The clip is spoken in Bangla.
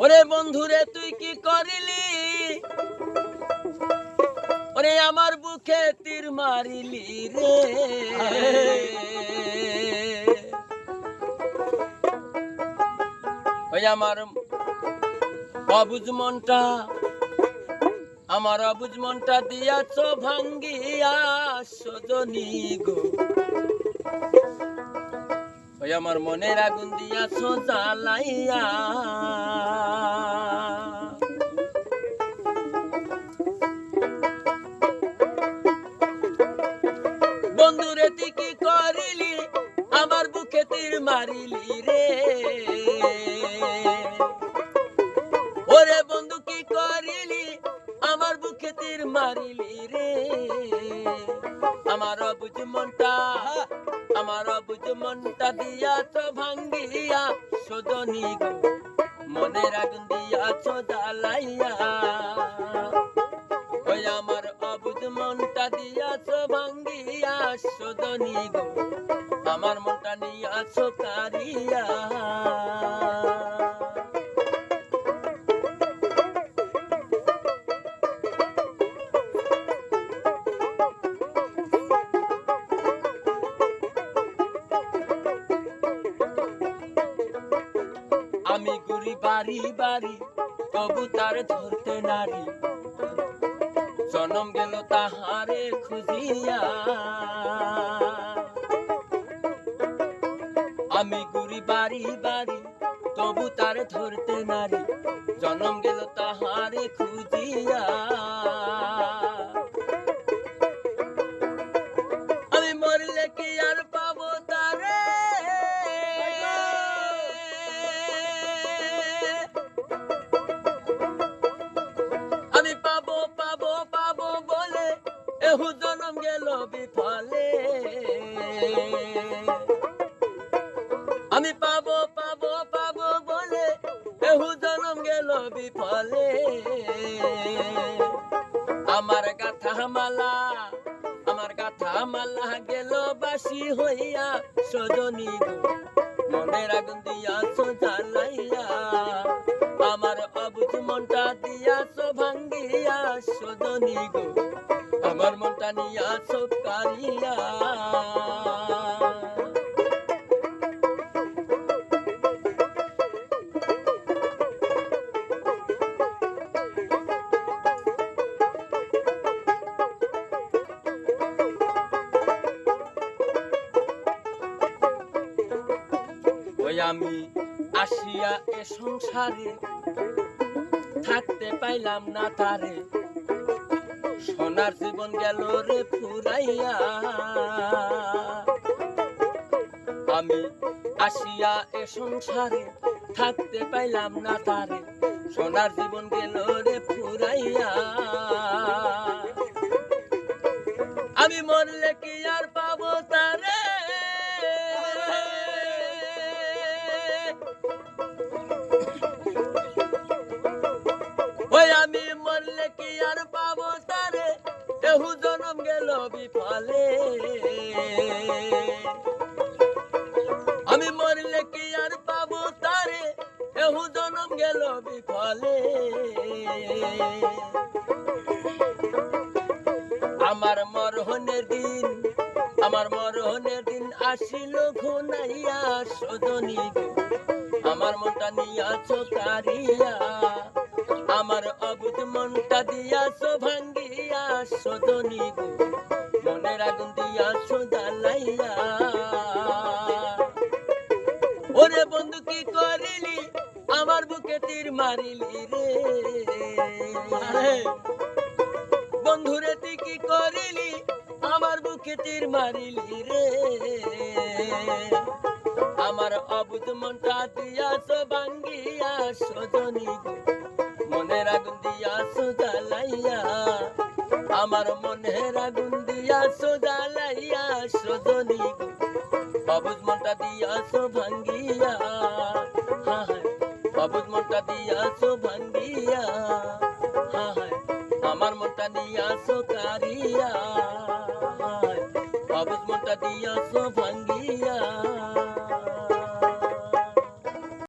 ওরে বন্ধুরে তুই কি করিলি, ওরে আমার বুকে তীর মারিলি রে। ওই আমার অবুঝ মনটা, আমার অবুঝ মনটা দিয়াছ ভাঙ্গিয়া সজনী গো। ওই আমার মনের আগুন দিয়াছ জ্বালাইয়া। বন্ধুরে তুই কি করিলি, আমার বুকে তীর মারিলি রে। ওরে বন্ধু কি করিলি, আমার বুকে তীর মারিলি রে। আমার অবুঝ মনটা, আমার অবুঝ মনটা দিয়াছ ভাঙ্গিয়া সজনী গো। মনের আগুন দিয়াছ জ্বালাইয়া। ওই আমার অবুঝ মনটা দিয়াছ ভাঙ্গিয়া সজনী গো। আমার মনটা নিয়াছ কারিয়া। আমি ঘুরি বাড়ি বাড়ি, তবু তার ধরতে নারী। জনম গেল তাহারে খুঁজিয়া। আমি ঘুরি বাড়ি বাড়ি, তবু তার ধরতে নারী। জনম গেল তাহারে খুঁজিয়া। আমি মরলে কি আর পাবো তারে, আমি পাবো পাবো পাবো বলে এহু জনম গেল বিফলে। আমি পাবো পাবো পাবো বলে এহু জনম গেল বিফলে। আমার গাথা মালা, আমার গাথা মালা গেল বাসি হইয়া সজনী গো। মনের আগুন দিয়াছ জ্বালাইয়া। আমার অবুঝ মনটা দিয়াছ ভাঙ্গিয়া সজনী গো। আমার মনটা নিয়াছ কারিয়া। ওই আমি আসিয়া এ সংসারে থাকতে পাইলাম না তারে। সোনার জীবন গেল রে ফুরাইয়া। আমি আসিয়া এ সংসারে থাকতে পাইলাম না তারে। সোনার জীবন গেল রে ফুরাইয়া। আমি মরলে কি আর পাবো তারে, ওই আমি মরলে কি আর পাবো তারে। এহু জনম গেল বিফলে। আমি মরলে কি আর পাবো তারে। এহু জনম গেল বিফলে। আমার মরহনের দিন, আমার মরহনের দিন আসিল ঘনাইয়া সজনী গো। আমার মনটা নিয়াছ কারিয়া। আমার অবুঝ মনটা দিয়াছ ভাঙ্গিয়া সজনী গো। মনের আগুন দিয়াছ জ্বালাইয়া। ওরে বন্ধু কি করিলি, আমার বুকে তীর মারিলি রে। বন্ধুরে তুই কি করিলি, আমার বুকে তীর মারিলি রে। আমার অবুঝ মনটা দিয়াছ ভাঙ্গিয়া সজনী গো। মনের আগুন দিয়াছ জ্বালাইয়া। আমার মনের আগুন দিয়াছ জ্বালাইয়া সজনী গো। অবুঝ মনটা দিয়াছ ভাঙ্গিয়া। হায় অবুঝ মনটা দিয়াছ ভাঙ্গিয়া। হায় আমার মনটা নিয়াছ কারিয়া। অবুঝ মনটা দিয়াছ ভাঙ্গিয়া।